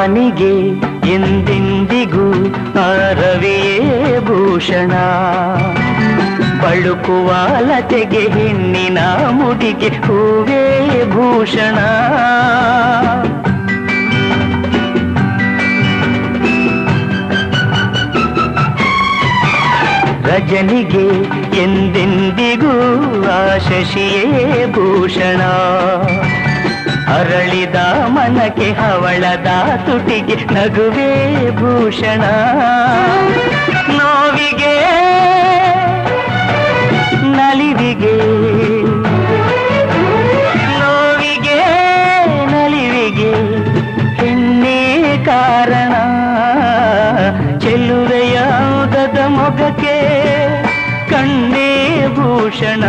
ಅವನಿಗೆ ಎಂದೆಂದಿಗೂ ರವಿಯೇ ಭೂಷಣ. ಬಳುಕುವ ಲತೆಗೆ ಹೆಣ್ಣಿನ ಮುಡಿಗೆ ಹೂವೇ ಭೂಷಣ. ರಜನಿಗೆ ಎಂದೆಂದಿಗೂ ಶಶಿಯೇ ಭೂಷಣ. ಅರಳಿದ ಮನಕ್ಕೆ ಹವಳದ ತುಟಿಗೆ ನಗುವೇ ಭೂಷಣ. ನೋವಿಗೆ ನಲಿವಿಗೆ ನೋವಿಗೆ ನಲಿವಿಗೆ ಹೆಣ್ಣೇ ಕಾರಣ. ಚೆಲುವೆಯಾದದ ಮೊಗಕ್ಕೆ ಕಣ್ಣೇ ಭೂಷಣ.